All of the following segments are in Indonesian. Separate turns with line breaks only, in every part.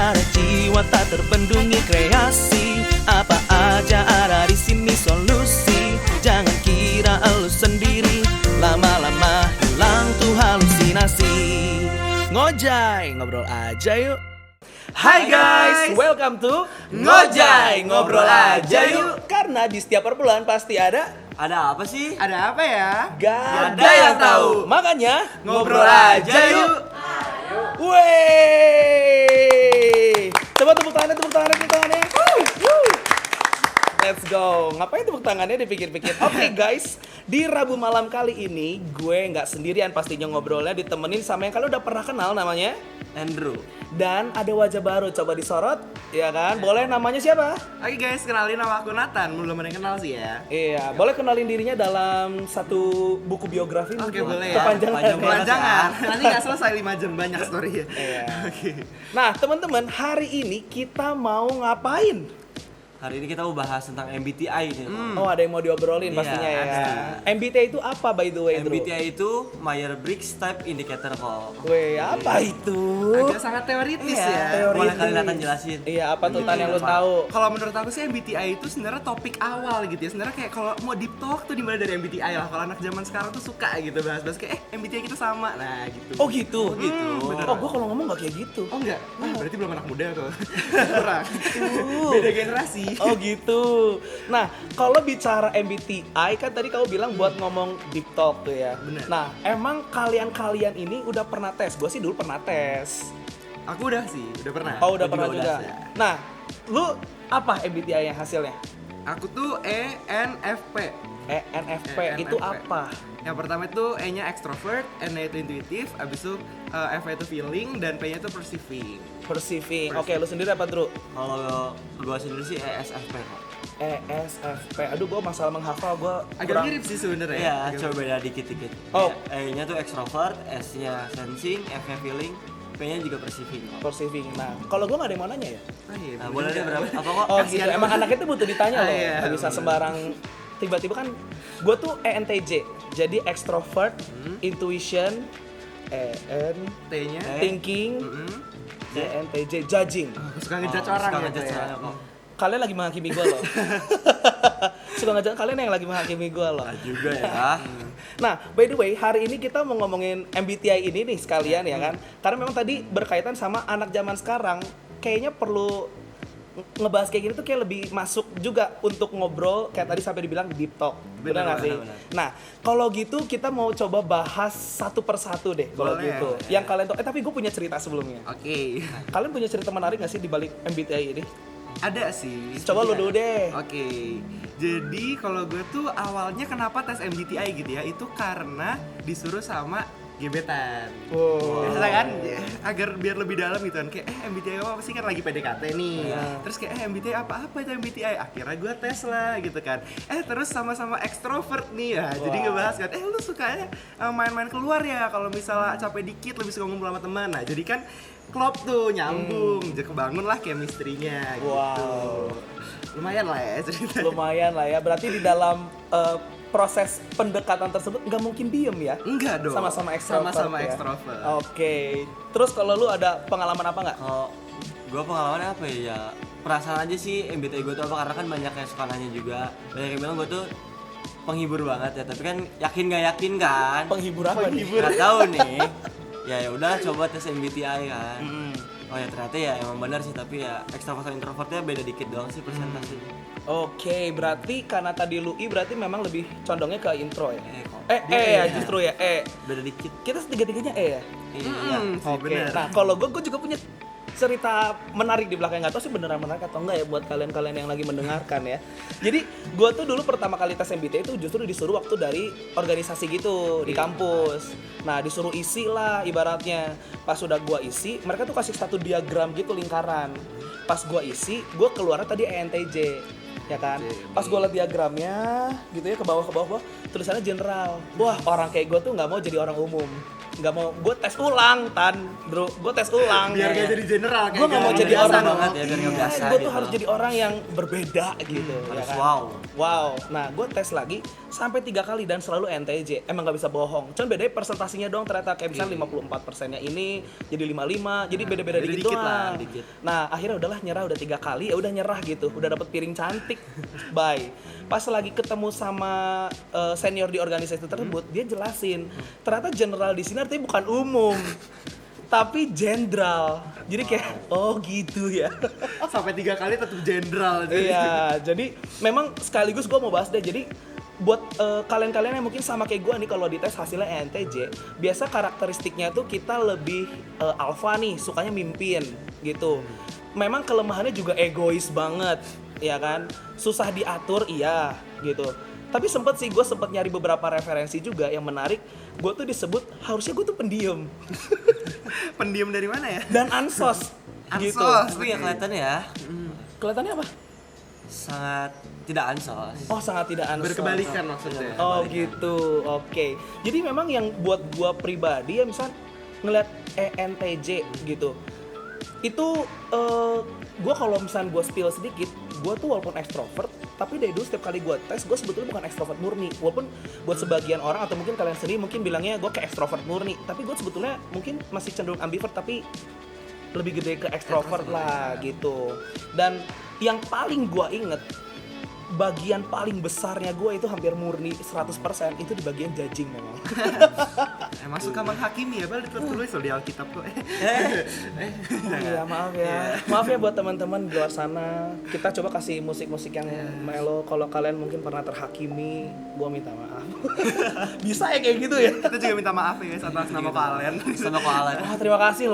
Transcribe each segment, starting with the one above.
Ada jiwa tak terbendungi kreasi. Apa aja ada di sini solusi. Jangan kira elu sendiri, lama-lama hilang tuh halusinasi. Ngojay, ngobrol aja yuk. Hai guys, welcome to
Ngojay, ngobrol aja yuk.
Karena di setiap perbulan pasti ada
Ada apa sih? Ada apa ya?
gak
ada yang tahu.
Makanya
Ngobrol aja yuk.
Wey, coba tepuk tangannya. Woo. Let's go. Ngapain tepuk tangannya dipikir-pikir? Oke guys, di Rabu malam kali ini gue nggak sendirian pastinya ngobrolnya, ditemenin sama yang kalian udah pernah kenal, namanya
Andrew.
dan ada wajah baru, coba disorot, ya kan? Boleh, namanya siapa?
Oke guys, kenalin nama aku Nathan. Belum ada yang kenal sih ya.
Iya, boleh kenalin dirinya dalam satu buku biografi
Oke,
mungkin?
boleh ya.
Kepanjangan.
Kepanjangan. Nanti nggak selesai 5 jam, banyak story ya.
Iya.
Oke.
Nah, teman-teman, hari ini kita mau ngapain?
Hari ini kita mau bahas tentang MBTI nih.
Oh, ada yang mau diobrolin
Iya,
pastinya ya.
ada.
MBTI itu apa by the way, Drew?
MBTI itu Myers-Briggs Type Indicator kok.
Weh, apa itu?
Agak sangat teoritis
Iya,
ya.
teoritis.
Boleh kali Nathan jelasin?
Iya, apa tuh Tan yang lu
Apa?
tahu?
Kalau menurut aku sih MBTI itu sebenarnya topik awal gitu ya. Sebenarnya kayak kalau mau deep talk tuh dimulai dari MBTI lah. Kalau anak zaman sekarang tuh suka gitu bahas-bahas kayak MBTI kita sama. Nah, gitu.
Oh gitu.
bener.
Oh, gua kalau ngomong nggak kayak gitu.
Oh enggak? Wah, berarti belum anak muda tuh. Kurang. Beda generasi.
Oh gitu. Nah, kalau bicara MBTI kan tadi kamu bilang buat ngomong deep talk tuh ya.
Bener.
Nah, emang kalian ini udah pernah tes? Gue sih dulu pernah tes.
Aku udah sih, udah pernah.
Oh, udah
Aku
pernah
juga
juga.
udah sih.
Nah, lu apa MBTI yang hasilnya?
Aku tuh ENFP.
ENFP
ENFP.
itu apa?
Yang pertama itu E-nya extrovert, N-nya itu intuitif, abis itu F-nya itu feeling, dan P-nya itu perceiving.
Perceiving. Oke, lu sendiri apa, Drew?
Kalau gua sendiri sih ESFP kok.
ESFP. Aduh, gue masalah menghafal gue
Agak mirip sih sebenarnya.
Iya,
Agak
coba beda dikit-dikit.
Oh.
E-nya tuh extrovert, S-nya sensing, F-nya feeling, P-nya juga perceiving kok.
perceiving. Nah, kalau gue nggak ada yang mau nanya ya.
Oh, iya,
Nah,
bener
boleh deh
juga.
berapa? Apa kok?
Oh
Kasihan
gitu. Emang
banget.
anaknya tuh butuh ditanya loh.
Iya,
Nggak bisa
bener.
sembarang. Tiba-tiba kan gue tuh ENTJ. Jadi extrovert, intuition,
T-nya.
thinking, ENTJ, judging.
Aku suka ngejudge orang
suka
ya.
ngejudge
Pak, ya.
orang kok.
Kalian lagi menghakimi gue loh. Suka ngajak kalian yang lagi menghakimi gue loh.
Nah, juga ya.
Nah, by the way, hari ini kita mau ngomongin MBTI ini nih sekalian ya kan. Karena memang tadi berkaitan sama anak zaman sekarang. Kayaknya perlu ngebahas kayak gini tuh kayak lebih masuk juga untuk ngobrol kayak tadi sampai dibilang deep talk. Benar nggak sih?
benar.
Nah, kalau gitu kita mau coba bahas satu persatu deh kalau
Boleh.
gitu. Yang kalian tuh tapi gue punya cerita sebelumnya.
Oke.
Kalian punya cerita menarik nggak sih di balik MBTI ini?
Ada sih.
Coba lu dulu deh.
Oke. Jadi kalau gue tuh awalnya kenapa tes MBTI gitu ya? Itu karena disuruh sama gebetan.
Wow.
Biasa kan, agar biar lebih dalam gitu kan. Kayak MBTI apa sih, kan lagi PDKT nih. Terus kayak MBTI apa itu MBTI? Akhirnya gue tes lah gitu kan. Terus sama-sama ekstrovert nih ya. Jadi ngebahas kan, lu sukanya main-main keluar ya. Kalau misalnya capek dikit lebih suka ngumpul sama teman. Nah, jadi kan klop tuh, nyambung. Jadi kebangun lah chemistry-nya gitu.
Wow.
Lumayan lah ya ceritanya.
Lumayan lah ya. Berarti di dalam proses pendekatan tersebut nggak mungkin diem ya?
Enggak dong.
Sama-sama ekstrovert.
Sama-sama
ya?
ekstrovert.
Oke. Terus kalau lu ada pengalaman apa nggak?
Kalau gua pengalamannya apa ya? Ya perasaan aja sih MBTI gua tuh apa, karena kan banyak yang suka nanya juga. Banyak yang bilang gua tuh penghibur banget ya, tapi kan yakin nggak yakin kan?
Penghibur apa nih?
Nggak tahu nih. Ya udah coba tes MBTI kan. Oh ya ternyata ya emang benar sih, tapi ya ekstrovert sama introvertnya beda dikit doang sih persentasenya.
Oke, berarti karena tadi lu berarti memang lebih condongnya ke intro ya?
Kok.
Ya
Iya.
justru ya,
Beda dikit.
Kita tiga-tiganya ya?
Iya.
Sih,
Oke.
bener.
Nah, kalau gue juga punya cerita menarik di belakang, nggak tahu sih beneran menarik atau enggak ya buat kalian-kalian yang lagi mendengarkan ya. Jadi gue tuh dulu pertama kali tes MBTI itu justru disuruh waktu dari organisasi gitu di kampus. Nah disuruh isi lah ibaratnya. Pas udah gue isi, mereka tuh kasih satu diagram gitu lingkaran. Pas gue isi, gue keluarnya tadi ENTJ. Ya kan, pas gue liat diagramnya gitu ya ke bawah tulisannya general. Wah, orang kayak gue tuh nggak mau jadi orang umum. nggak mau gue tes ulang bro, gue tes ulang
Biar gak jadi general kayak
gue nggak mau
gitu.
jadi
Biasa
orang
banget ya, biar nggak biasa
gue tuh
gitu.
harus jadi orang yang berbeda gitu ya
Harus
kan?
wow.
Nah gue tes lagi sampai 3 kali dan selalu NTJ, emang nggak bisa bohong, cuman bedanya presentasinya doang ternyata kayak misalnya 54%-nya ini jadi 55, jadi beda-beda
beda
dikit
dikit lah,
doang.
dikit.
Nah akhirnya udahlah nyerah, udah 3 kali ya udah nyerah gitu, udah dapet piring cantik, bye. Pas lagi ketemu sama senior di organisasi tersebut, dia jelasin ternyata general di sini artinya bukan umum, tapi jenderal. Jadi kayak oh gitu ya.
Sampai 3 kali tetap jenderal.
Iya, jadi memang sekaligus gue mau bahas deh. Jadi buat kalian-kalian yang mungkin sama kayak gue nih, kalau dites hasilnya ENTJ, biasa karakteristiknya tuh kita lebih alpha nih, sukanya mimpin gitu. Memang kelemahannya juga egois banget, ya kan? Susah diatur, iya gitu. Tapi gue sempet nyari beberapa referensi juga yang menarik. Gue tuh disebut harusnya gue tuh pendiam
Pendiam dari mana ya?
dan ansos gitu.
Ansos.
Tapi ya kelihatan ya
Kelihatannya apa?
sangat tidak ansos.
Oh sangat tidak ansos.
Berkebalikan maksudnya.
Oh gitu, oke. Jadi memang yang buat gua pribadi ya misal ngeliat ENTJ gitu, itu gua kalau misalnya gua spill sedikit, gua tuh walaupun ekstrovert, tapi dari dulu setiap kali gua tes, gua sebetulnya bukan ekstrovert murni. Walaupun buat sebagian orang atau mungkin kalian sendiri mungkin bilangnya gua kayak ekstrovert murni, tapi gua sebetulnya mungkin masih cenderung ambivert, tapi lebih gede ke ekstrovert lah gitu. Dan yang paling gua inget, bagian paling besarnya gue itu hampir murni 100% itu di bagian judging memang.
Emang suka menghakimi ya, padahal tertulis loh di Alkitab tuh.
Oh iya, maaf ya. Maaf ya buat teman-teman di luar sana. Kita coba kasih musik-musik yang melo. Kalau kalian mungkin pernah terhakimi, gue minta maaf. Bisa ya kayak gitu ya?
Kita juga minta maaf ya atas nama kalian.
Sama koala.
Wah, terima kasih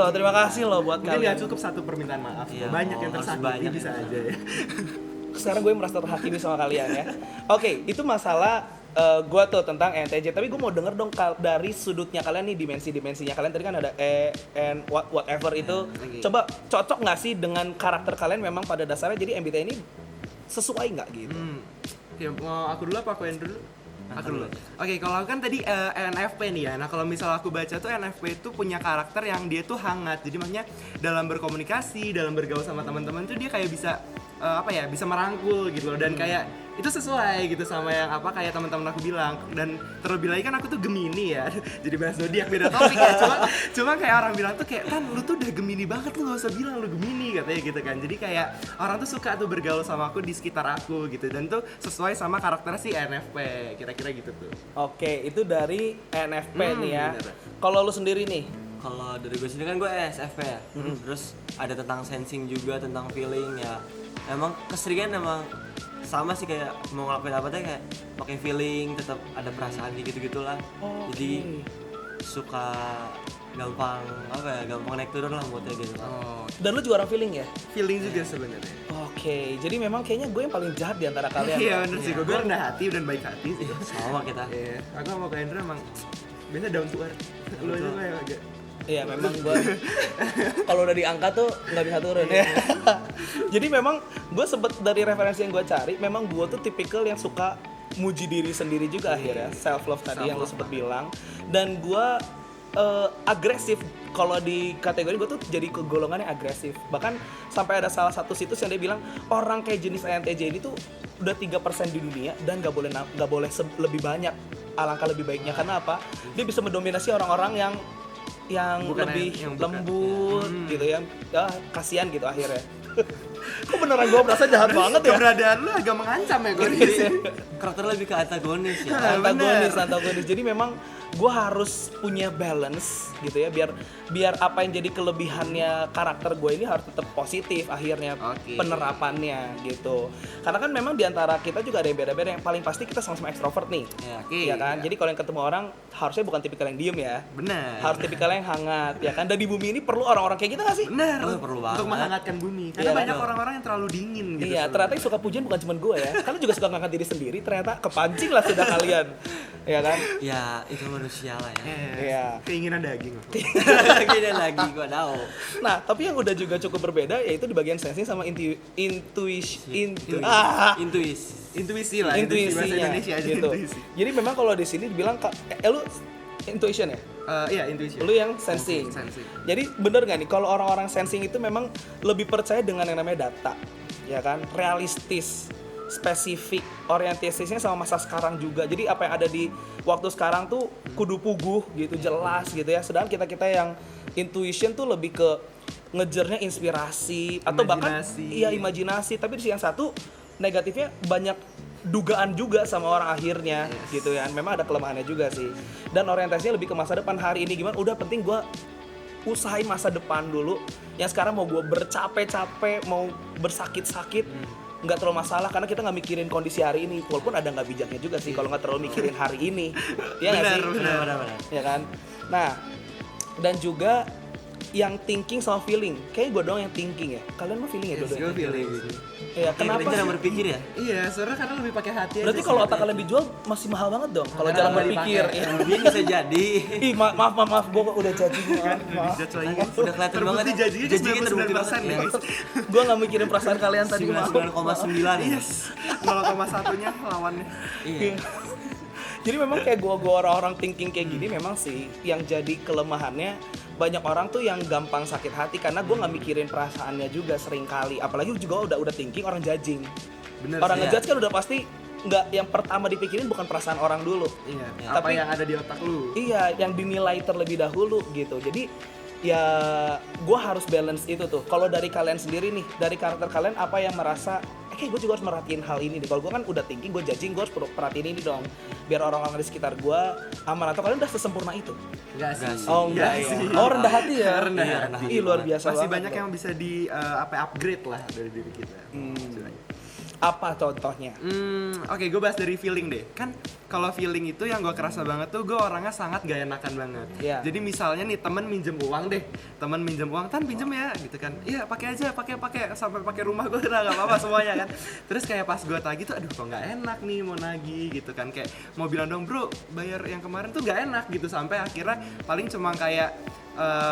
loh buat
Mungkin
kalian.
nggak cukup satu permintaan maaf.
Iya,
Banyak yang
harus
tersakiti
banyak.
bisa aja ya.
Sekarang gue merasa terhakimi sama kalian ya. Oke, itu masalah gue tuh tentang ENTJ. Tapi gue mau denger dong dari sudutnya kalian nih, dimensi-dimensinya kalian. Tadi kan ada and whatever itu.
Oke.
Coba cocok nggak sih dengan karakter kalian memang pada dasarnya? Jadi MBTI ini sesuai nggak gitu?
Oke, mau aku dulu apa aku yang dulu? Aku dulu. Oke, kalau aku kan tadi ENFP nih ya. Nah, kalau misal aku baca tuh ENFP itu punya karakter yang dia tuh hangat. Jadi maksudnya dalam berkomunikasi, dalam bergaul sama teman-teman tuh dia kayak bisa bisa merangkul gitu loh, dan kayak itu sesuai gitu sama yang kayak teman-teman aku bilang. Dan terlebih lagi kan aku tuh Gemini ya. Jadi bahas zodiak beda topik ya. Cuma kayak orang bilang tuh kayak, "Kan lu tuh udah Gemini banget, lu gak usah bilang lu Gemini," katanya gitu kan. Jadi kayak orang tuh suka tuh bergaul sama aku di sekitar aku gitu, dan tuh sesuai sama karakter si ENFP. Kira-kira gitu tuh.
Oke, itu dari ENFP nih ya.
bener.
Kalau lu sendiri nih,
Kalau dari gue sendiri kan gue ESFP ya. Terus ada tentang sensing juga, tentang feeling ya. Emang keseringan emang sama sih, kayak mau ngelakuin apa tuh kayak pakai feeling, tetap ada perasaan gitu-gitulah. Jadi suka gampang gampang naik turun lah moodnya gitu.
Oh,
dan lu juga orang feeling ya?
feeling juga sebenarnya.
Oke, jadi memang kayaknya gue yang paling jahat di antara kalian.
Iya
ya?
bener sih, gue rendah hati dan baik hati sih.
Sama kita.
Iya, aku sama Kak Hendra emang biasa down to earth. Lu aja kayak agak.
Iya, memang gue kalau udah diangkat tuh nggak bisa turun ya. Jadi memang gue sempet dari referensi yang gue cari, memang gue tuh tipikal yang suka muji diri sendiri juga akhirnya, self love tadi yang lo sempet bilang. Dan gue agresif. Kalau di kategori gue tuh jadi kegolongannya agresif. Bahkan sampai ada salah satu situs yang dia bilang orang kayak jenis ENTJ ini tuh udah 3% di dunia dan gak boleh lebih banyak. Alangkah lebih baiknya, karena apa? Dia bisa mendominasi orang-orang yang
Bukan
lebih
yang bukan.
lembut gitu ya. Kasihan gitu akhirnya. Kok beneran gue merasa jahat banget ya?
Keberadaan lu agak mengancam ya gue.
Karakter lebih ke antagonis ya.
Antagonis. Jadi memang gue harus punya balance gitu ya, biar apa yang jadi kelebihannya karakter gue ini harus tetap positif akhirnya.
Oke.
Penerapannya gitu. Karena kan memang diantara kita juga ada yang beda-beda. Yang paling pasti kita sama-sama ekstrovert nih.
Ya.
Oke.
Iya kan? Jadi kalau yang ketemu orang harusnya bukan tipikal yang diem ya.
Benar.
Harus tipikal yang hangat ya kan. Dan di bumi ini perlu orang-orang kayak kita gak sih?
Benar.
Oh, perlu banget.
Untuk menghangatkan bumi. Karena
Iya,
banyak
betul.
orang-orang yang terlalu dingin gitu.
Iya, ternyata yang suka pujian bukan cuma gue ya. Kalian juga suka ngangkat diri sendiri, ternyata kepancing lah sudah kalian. Ya kan?
Ya itu manusia lah ya.
Iya.
Keinginan daging.
Gini lagi gua tahu.
Nah, tapi yang udah juga cukup berbeda yaitu di bagian sensing sama intuisi.
Intuisi lah. Bahasa
Intuisinya
Indonesia aja
gitu.
intuisi.
Jadi memang kalau di sini dibilang lu intuition ya?
Iya, intuition.
Lu yang sensing.
Sensing.
Jadi bener nggak nih kalau orang-orang sensing itu memang lebih percaya dengan yang namanya data, ya kan? Realistis, spesifik, orientasisnya sama masa sekarang juga. Jadi apa yang ada di waktu sekarang tuh kudu puguh gitu, jelas gitu ya. Sedangkan kita yang intuition tuh lebih ke ngejarnya inspirasi atau bahkan
Imajinasi.
imajinasi. Tapi di sisi yang satu negatifnya banyak dugaan juga sama orang akhirnya gitu ya. Memang ada kelemahannya juga sih. Dan orientasinya lebih ke masa depan, hari ini gimana, udah penting gue usahain masa depan dulu. Yang sekarang mau gue bercapek-capek, mau bersakit-sakit, nggak terlalu masalah karena kita nggak mikirin kondisi hari ini. Walaupun ada nggak bijaknya juga sih kalau nggak terlalu mikirin hari ini. Ya nggak sih?
Benar.
Ya kan? Nah, dan juga yang thinking sama feeling. Kayaknya gue doang yang thinking ya. Kalian mah feeling ya
Gue
dua-duanya?
feeling.
Ya, kenapa
Kita jarang
sih?
berpikir ya.
Iya, soalnya karena lebih pakai hati aja
Berarti
sih.
kalau otak kalian dijual masih mahal banget dong. Kalau
Karena
jarang
nggak
berpikir.
dipakai.
Ya.
Mungkin bisa jadi.
Ih, maaf, gue udah judging. Maaf.
Dijudge lagi.
Udah kelihatan banget.
Terbukti janjinya 99% ya, guys.
Gue nggak mikirin perasaan kalian tadi. Maaf.
99,9 ya.
Yes. 0,1-nya lawannya.
Iya.
Jadi memang kayak gue orang-orang thinking kayak gini memang sih yang jadi kelemahannya banyak orang tuh yang gampang sakit hati karena gue nggak mikirin perasaannya juga sering kali. Apalagi juga udah thinking orang judging.
Bener
Orang
sih.
ngejudge kan udah pasti nggak, yang pertama dipikirin bukan perasaan orang dulu.
Iya. Apa
Tapi-
yang ada di otak lu?
Iya, yang dinilai terlebih dahulu gitu. Jadi ya gue harus balance itu tuh. Kalau dari kalian sendiri nih, dari karakter kalian apa yang merasa kayak gue juga harus merhatiin hal ini deh. Kalau gue kan udah thinking, gue judging, gue harus perhatiin ini dong. Biar orang-orang di sekitar gue aman. Atau kalian udah sesempurna itu?
Enggak
Enggak
sih.
sih.
Oh enggak ya.
sih.
Oh rendah hati ya.
Rendah
Iya,
hati.
rendah hati
Ih luar
banget.
biasa
Masih
banget
banyak
dong.
yang bisa di upgrade lah dari diri kita. Istilahnya.
Apa contohnya?
Oke, gue bahas dari feeling deh. Kan kalau feeling itu yang gue kerasa banget tuh gue orangnya sangat gak enakan banget.
Iya.
Jadi misalnya nih temen minjem uang deh, temen minjem uang, Tan pinjem ya, gitu kan. Iya pakai aja, pakai sampai pakai rumah gue udah gak apa-apa semuanya kan. Terus kayak pas gue tagih tuh, aduh kok nggak enak nih mau nagih gitu kan. Kayak mau bilang dong bro, bayar yang kemarin tuh gak enak gitu. Sampai akhirnya paling cuma kayak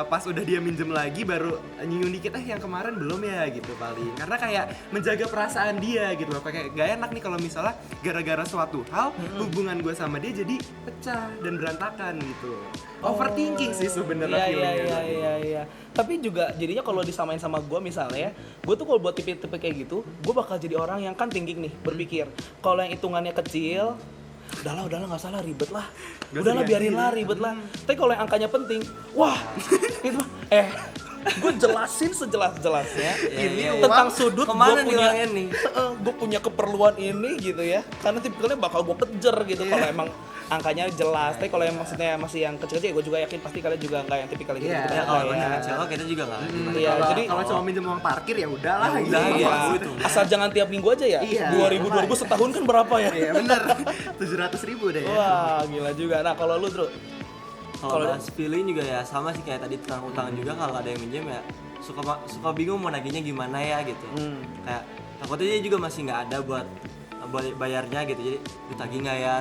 pas udah dia minjem lagi baru nyinggung dikit yang kemarin belum ya gitu paling, karena kayak menjaga perasaan dia gitu loh. Kayak gak enak nih kalau misalnya gara-gara suatu hal hubungan gue sama dia jadi pecah dan berantakan gitu. Overthinking sih sebenarnya feelingnya.
Iya. Tapi juga jadinya kalau disamain sama gue misalnya, gue tuh kalau buat tipe-tipe kayak gitu, gue bakal jadi orang yang kan thinking nih, berpikir. Kalau yang hitungannya kecil, udahlah nggak salah, ribet lah. Udahlah biarin lah, ribet lah. Tapi kalau yang angkanya penting, wah itu gue jelasin sejelas-jelasnya
Ini
tentang
uang
sudut
kemana
gue
nih
punya
uangnya nih?
gue punya keperluan ini gitu ya, karena tipikalnya bakal gue kejar gitu kalau emang angkanya jelas. Tapi kalau yang maksudnya masih yang kecil-kecil, gue juga yakin pasti kalian juga nggak yang tipikal gitu.
Iya,
Ya kalau
ya.
bener kecil kita juga nggak.
Iya,
Kalau
jadi-
kalau cuma minjem uang parkir ya udahlah
Ya
gitu.
udah,
Iya,
Apa itu?
asal jangan tiap minggu aja ya.
Iya.
2000 setahun kan berapa ya?
Iya bener. 700.000 deh ya.
Wah, gila juga. Nah, kalau lu, Bro,
Kalau
Kalau-
bahas feeling juga ya sama sih kayak tadi tentang utang juga. Kalau ada yang minjem ya suka bingung mau nagihnya gimana ya gitu. Kayak takutnya dia juga masih nggak ada buat bayarnya gitu. Jadi tagih nggak ya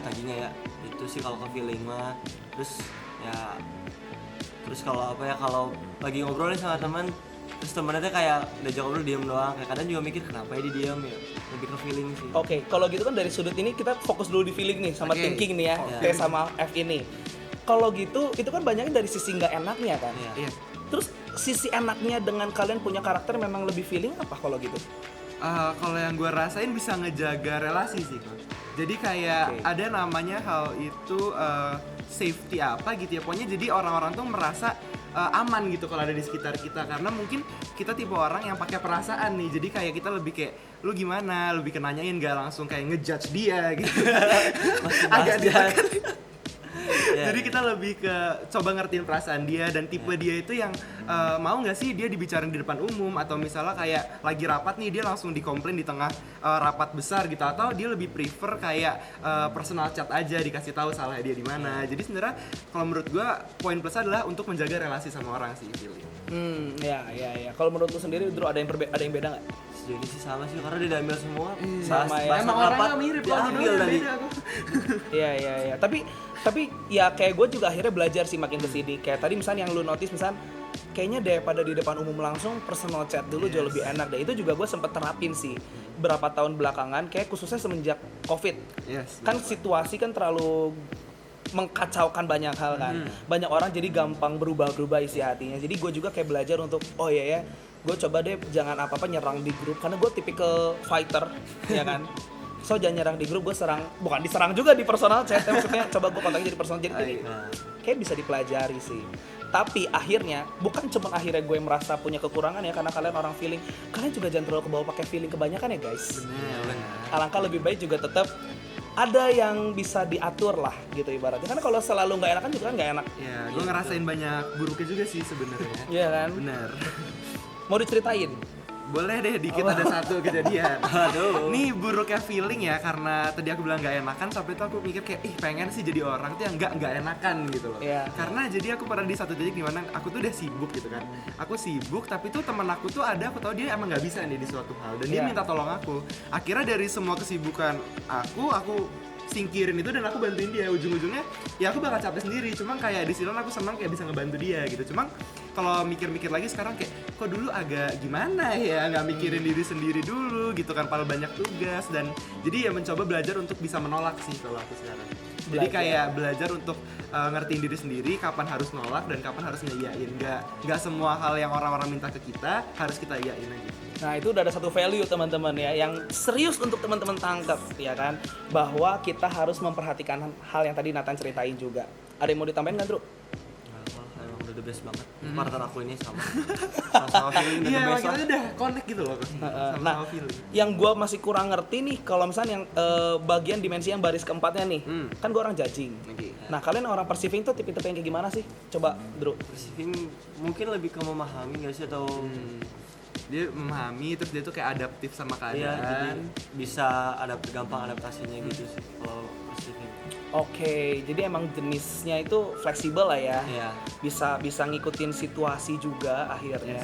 itu sih kalau ke feeling mah. Terus kalau apa ya, kalau lagi ngobrol nih sama teman, terus temennya tuh kayak diajak ngobrol diem doang, kayak kadang juga mikir kenapa ya dia diem ya, lebih ke feeling sih.
oke, kalau gitu kan dari sudut ini kita fokus dulu di feeling nih sama
Oke.
thinking nih ya,
Oke.
kayak sama F ini. Kalau gitu, itu kan banyaknya dari sisi nggak enaknya kan.
Iya.
Iya.
Terus sisi enaknya dengan kalian punya karakter memang lebih feeling apa kalau gitu?
Kalau yang gue rasain bisa ngejaga relasi sih Kak. Jadi kayak
Oke.
ada namanya hal itu safety apa gitu ya. Pokoknya jadi orang-orang tuh merasa aman gitu kalau ada di sekitar kita, karena mungkin kita tipe orang yang pakai perasaan nih. Jadi kayak kita lebih kayak lu gimana, lebih kenanyain gak langsung kayak ngejudge dia gitu. Agak ditekan.
Iya.
Jadi kita lebih ke coba ngertiin perasaan dia dan tipe dia itu yang mau nggak sih dia dibicarain di depan umum, atau misalnya kayak lagi rapat nih dia langsung dikomplain di tengah rapat besar gitu, atau dia lebih prefer kayak personal chat aja dikasih tahu salah dia di mana. Jadi sebenarnya kalau menurut gua poin plus adalah untuk menjaga relasi sama orang sih, feeling.
Ya. Kalau menurut lu sendiri, Bro, ada yang beda nggak?
Sejauh ini sih sama sih, karena dia diambil semua.
Sama ya.
Emang orangnya mirip loh,
diambil tadi.
beda kok.
Iya. Tapi ya kayak gue juga akhirnya belajar sih makin kesini. Kayak tadi misalnya yang lu notice misalnya, kayaknya daripada di depan umum langsung personal chat dulu jauh lebih enak deh. Itu juga gue sempet terapin sih berapa tahun belakangan, kayak khususnya semenjak COVID.
Yes.
Kan situasi kan terlalu mengkacaukan banyak hal kan. Banyak orang jadi gampang berubah-ubah isi hatinya. Jadi gue juga kayak belajar untuk oh iya ya, gue coba deh jangan apa-apa nyerang di grup karena gue tipikal fighter ya kan. So jangan nyerang di grup, gue serang, bukan diserang juga di personal chat, maksudnya coba gue kontaknya jadi personal, jadi kayak bisa dipelajari sih. Tapi akhirnya, bukan cuma akhirnya gue merasa punya kekurangan ya, karena kalian orang feeling, kalian juga jangan terlalu kebawa pakai feeling kebanyakan ya guys.
Benar.
Alangkah lebih baik juga tetap ada yang bisa diatur lah gitu ibaratnya, karena kalau selalu nggak enakan juga kan nggak enak.
Ya, gue ngerasain banyak buruknya juga sih sebenarnya.
Iya kan?
Bener.
Mau diceritain?
Boleh deh, dikit ada satu kejadian.
Aduh.
Nih buruknya feeling ya, karena tadi aku bilang gak enakan, sampai itu aku mikir kayak, pengen sih jadi orang tuh yang gak enakan gitu loh.
Iya.
Karena jadi aku pernah di satu titik dimana aku tuh udah sibuk gitu kan. Aku sibuk, tapi tuh teman aku tuh ada, aku tahu dia emang gak bisa nih di suatu hal. Dan dia
Iya.
minta tolong aku. Akhirnya dari semua kesibukan aku singkirin itu dan aku bantuin dia. Ujung-ujungnya ya aku bakal capek sendiri, cuma kayak di sini aku senang kayak bisa ngebantu dia gitu. Cuma kalau mikir-mikir lagi sekarang kayak kok dulu agak gimana ya, nggak mikirin diri sendiri dulu gitu kan, padahal banyak tugas. Dan jadi ya mencoba belajar untuk bisa menolak sih kalau aku sekarang. Jadi
Belajar.
kayak belajar untuk ngertiin diri sendiri kapan harus nolak dan kapan harus ngeyain. Nggak semua hal yang orang-orang minta ke kita harus kita iyain aja.
Nah itu udah ada satu value teman-teman ya yang serius untuk teman-teman tangkap ya kan, bahwa kita harus memperhatikan hal yang tadi Nathan ceritain juga. Ada yang mau ditambahin nggak, Drew?
Emang udah the best banget. Partner aku ini sama feeling udah
Iya,
the
emang
best
kita
lah.
udah connect gitu loh.
Nah,
Sama feeling.
yang gue masih kurang ngerti nih kalau misalnya yang bagian dimensi yang baris keempatnya nih, kan gue orang judging.
Oke.
Nah kalian orang perceiving tuh tipe-tipe yang kayak gimana sih? Coba Drew.
Perceiving mungkin lebih ke memahami nggak sih, atau
Dia memahami, terus dia tuh kayak adaptif sama
iya, jadi
keadaan.
bisa gampang adaptasinya gitu sih kalau perceiving.
Oke, jadi emang jenisnya itu fleksibel lah ya.
Iya.
Bisa ngikutin situasi juga akhirnya.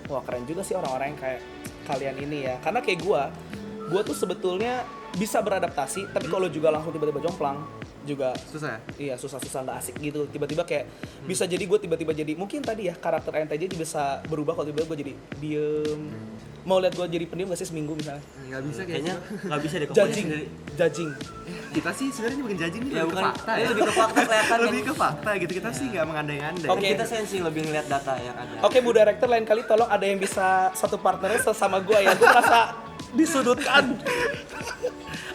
Wah keren juga sih orang-orang yang kayak kalian ini ya. Karena kayak gua tuh sebetulnya bisa beradaptasi, tapi kalau juga langsung tiba-tiba jomplang juga
Susah.
iya susah-susah nggak asik gitu. Tiba-tiba kayak bisa jadi gue tiba-tiba jadi mungkin tadi ya karakter NTJ bisa berubah kalau tiba-tiba gue jadi diem. Mau lihat gue jadi pendiam gak sih seminggu misalnya?
Nggak bisa
Kayaknya
kayaknya.
nggak bisa deh
Judging.
Kita sih sebenarnya bukan judging nih,
Ya
lebih
bukan,
ke fakta ya.
lebih ke fakta kelihatan kan.
Lebih ke fakta gitu. Kita sih nggak mengandai-andai.
Oke.
Kita sensing, lebih ngeliat data yang ada.
Oke Bu Director, lain kali tolong ada yang bisa satu partnernya sesama gue ya. Gue merasa disudutkan.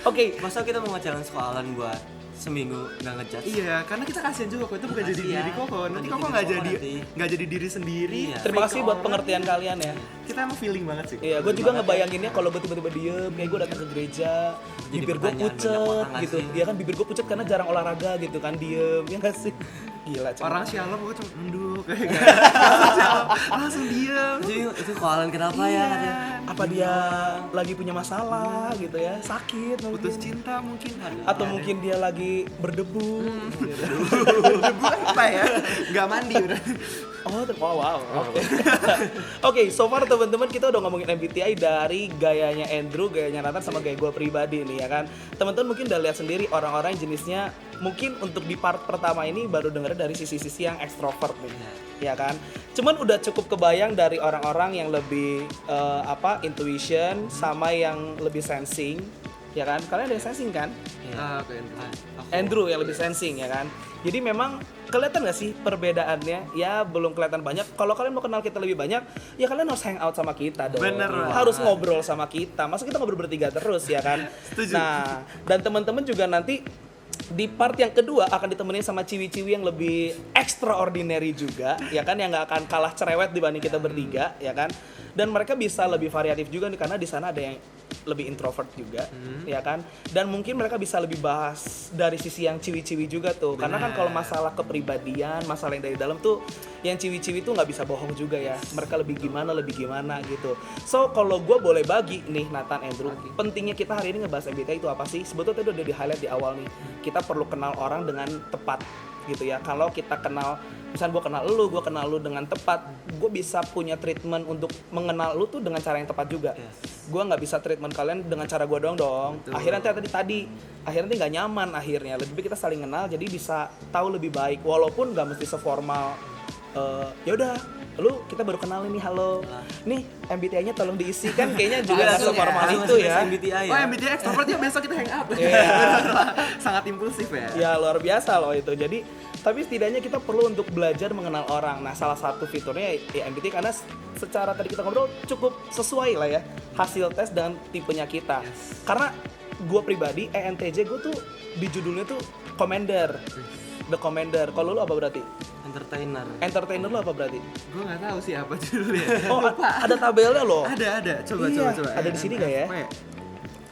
Oke.
Masa kita mau nge-challenge soalan buat seminggu nggak ngejudge?
Iya, karena kita kasihan juga kok, itu bukan jadi
Makasih ya.
diri Koko. Nanti
Bukan
Koko
jadi
nggak
Koko
jadi
nanti.
nggak jadi diri sendiri.
Iya.
Terima kasih
Fake
buat
orang.
pengertian kalian ya.
Kita emang feeling banget sih.
Iya, gue juga ngebayanginnya kalau gue tiba-tiba diem, kayak gue datang ke gereja,
Jadi
bibir gue
pertanyaan banyak
pucet
orang nggak
gitu.
sih?
Iya kan bibir gue pucet karena jarang olahraga gitu kan, diem, ya nggak sih? Gila, coy.
Orang shalom gue cuma nunduk kayak gitu. Langsung diem.
Itu koalan kenapa ya? katanya?
Apa dia lagi punya masalah gitu ya, sakit mungkin.
Putus cinta mungkin.
Atau mungkin dia lagi berdebu.
Debu apa ya? Nggak mandi udah.
Wow. Oke. Oke, so far teman-teman kita udah ngomongin MBTI dari gayanya Andrew, gayanya Nathan sama gaya gue pribadi nih ya kan. Teman-teman mungkin udah lihat sendiri orang-orang jenisnya mungkin untuk di part pertama ini baru denger dari sisi-sisi yang ekstrovert nih. Ya kan? Cuman udah cukup kebayang dari orang-orang yang lebih intuition sama yang lebih sensing. Ya kan? Kalian ada yang sensing kan?
Oke.
Andrew yang lebih sensing ya kan. Jadi memang kelihatan gak sih perbedaannya? Ya belum kelihatan banyak. Kalau kalian mau kenal kita lebih banyak, ya kalian harus hang out sama kita dong.
Bener banget.
Harus ngobrol sama kita. Masa kita ngobrol bertiga terus ya kan?
Setuju.
Nah, dan teman-teman juga nanti di part yang kedua akan ditemenin sama ciwi-ciwi yang lebih extraordinary juga, ya kan, yang nggak akan kalah cerewet dibanding kita bertiga, ya kan. Dan mereka bisa lebih variatif juga nih karena di sana ada yang lebih introvert juga, ya kan. Dan mungkin mereka bisa lebih bahas dari sisi yang ciwi-ciwi juga tuh, karena kan kalau masalah kepribadian, masalah yang dari dalam tuh, yang ciwi-ciwi tuh nggak bisa bohong juga ya. Mereka lebih gimana gitu. So kalau gue boleh bagi nih Nathan, Andrew, pentingnya kita hari ini ngebahas MBTI itu apa sih? Sebetulnya itu udah di highlight di awal nih. Kita perlu kenal orang dengan tepat gitu ya. Kalau kita kenal, misalnya gue kenal lu dengan tepat, gue bisa punya treatment untuk mengenal lu tuh dengan cara yang tepat juga. Gue nggak bisa treatment kalian dengan cara gue dong.
Betul.
Akhirnya akhirnya nggak nyaman akhirnya. Lebih baik kita saling kenal, jadi bisa tahu lebih baik. Walaupun nggak mesti seformal. Ya udah lu kita baru kenal nih, halo. Nih MBTI-nya tolong diisi kan kayaknya juga nggak
Langsung ya,
seformal
langsung
itu ya.
MBTI
Oh
ya.
MBTI extrovert ya, besok kita hang out.
Iya.
Sangat impulsif ya.
Ya luar biasa loh itu. Jadi tapi setidaknya kita perlu untuk belajar mengenal orang. Nah salah satu fiturnya ya MBTI karena secara tadi kita ngobrol cukup sesuai lah ya hasil tes dan tipenya kita. Karena gue pribadi ENTJ gue tuh di judulnya tuh Commander, The Commander. Kalau lu apa berarti?
Entertainer.
Entertainer lu apa berarti?
Gue nggak tahu sih apa judulnya.
Oh ada tabelnya loh.
Ada. Coba.
Ada di sini nggak ya?
ENFP.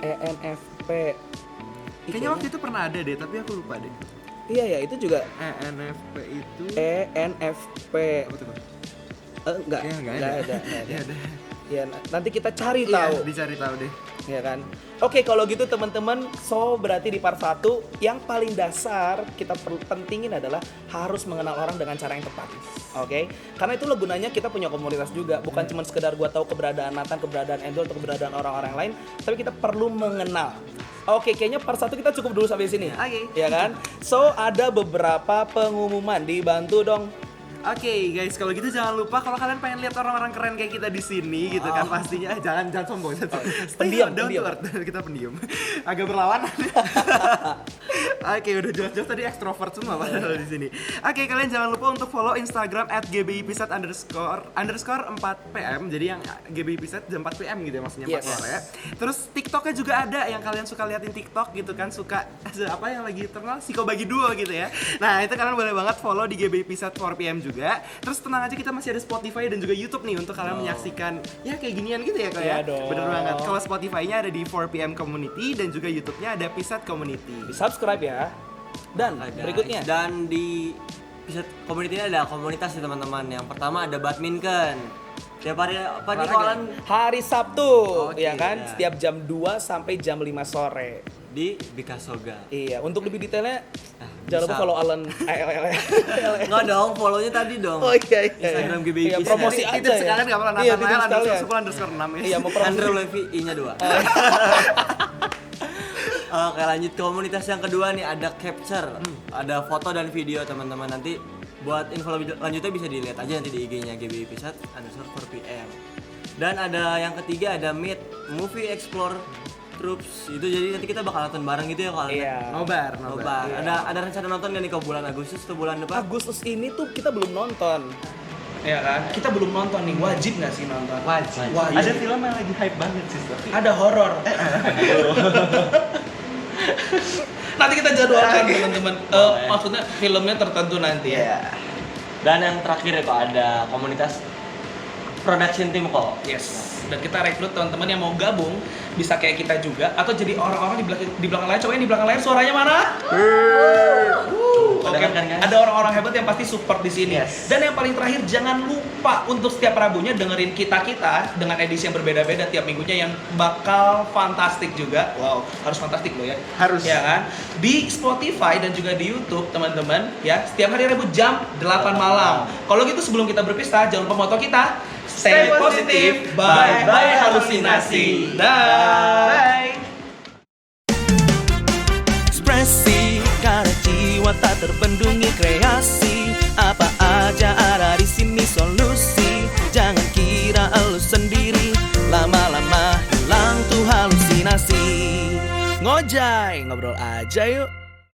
ENFP.
Kayaknya waktu itu pernah ada deh, tapi aku lupa deh.
Iya ya itu juga
ENFP itu
ENFP.
apa tuh?
Enggak,
Ya,
enggak
nggak
ada.
Ya udah.
Ya, nanti kita cari
Iya,
tahu.
dicari tahu deh.
Ya kan? Oke, kalau gitu teman-teman, so berarti di part 1 yang paling dasar kita perlu pentingin adalah harus mengenal orang dengan cara yang tepat. Oke? Karena itulah gunanya kita punya komunitas juga, bukan cuma sekedar gua tahu keberadaan Nathan, keberadaan Endol atau keberadaan orang-orang lain, tapi kita perlu mengenal. Oke, kayaknya part 1 kita cukup dulu sampai sini.
Oke.
Ya kan? So, ada beberapa pengumuman, dibantu dong.
Oke guys, kalau gitu jangan lupa kalau kalian pengen lihat orang-orang keren kayak kita di sini gitu kan pastinya jangan sombong.
Pendiam,
down to
pendiam.
earth. Kita pendiam. Agak berlawanan. Oke, udah jelas-jelas tadi ekstrovert semua padahal di sini. Oke, kalian jangan lupa untuk follow Instagram @gbipset_4pm. Jadi yang gbipset jam 4 PM gitu ya maksudnya 4
Yes.
sore. Terus TikToknya juga ada yang kalian suka liatin TikTok gitu kan, suka apa yang lagi terkenal Siko bagi duo gitu ya. Nah, itu kalian boleh banget follow di gbipset 4pm juga. Terus tenang aja kita masih ada Spotify dan juga YouTube nih untuk kalian menyaksikan ya kayak ginian gitu ya kok ya.
Iya dong.
Bener banget. Kalau Spotify-nya ada di 4pm Community dan juga YouTube-nya ada Pisat Community.
Di subscribe ya. Dan
Ada.
berikutnya.
Dan di Pisat Community ini ada komunitas ya teman-teman. Yang pertama ada badminton. Tiap hari apa nih kawan
Hari Sabtu,
Oke,
ya kan?
ya.
Setiap jam 2 sampai jam 5 sore.
di Bikasoga.
Iya, untuk lebih detailnya jangan lupa
bisa.
follow Alan.
Enggak dong, follow-nya tadi dong.
Oh iya iya.
Instagram GBI
Iya,
Pisat.
promosi
Itu
aja ya.
sekalian enggak apa-apa
Iya,
Nathan
bikin
Nael
sekalian.
_6 ya.
Iya, mau promosi.
Andrew Levy I-nya 2. Oke, lanjut ke komunitas yang kedua nih, ada capture. Ada foto dan video teman-teman. Nanti buat info lebih lanjutnya bisa dilihat aja nanti di IG-nya GBI Pisat _4pm. Dan ada yang ketiga ada Meet Movie Explore Troops. Itu jadi nanti kita bakal nonton bareng gitu ya kalau
Iya.
Nobar.
Nobar. Ada rencana nonton gak nih ke bulan Agustus atau bulan depan?
Agustus ini tuh kita belum nonton. Iya kan? Kita belum nonton nih. Wajib nggak sih nonton?
Wajib.
Wajib.
Ada film yang lagi hype banget sih.
Ada horor. Nanti kita jadwalkan teman-teman. Maksudnya filmnya tertentu nanti ya.
Dan yang terakhir ya kok ada komunitas production team kok.
Yes. Dan kita rekrut teman-teman yang mau gabung bisa kayak kita juga atau jadi orang-orang di belakang layar. Coba yang di belakang layar suaranya mana? Oke,
Kedengaran kan, guys?
ada orang-orang hebat yang pasti support di sini.
Yes.
Dan yang paling terakhir jangan lupa untuk setiap Rabunya dengerin kita dengan edisi yang berbeda-beda tiap minggunya yang bakal fantastik juga. Wow, harus fantastik loh ya.
Harus.
Ya kan? Di Spotify dan juga di YouTube teman-teman ya, setiap hari Rabu jam 8 malam. Kalau gitu sebelum kita berpisah jangan lupa moto kita stay positive, bye bye halusinasi. Dah.
Bye.
Ekspresi karena jiwa tak terbendungi kreasi. Apa aja ada di sini solusi. Jangan kira elu sendiri, lama-lama hilang tuh halusinasi. Ngojay, ngobrol aja yuk.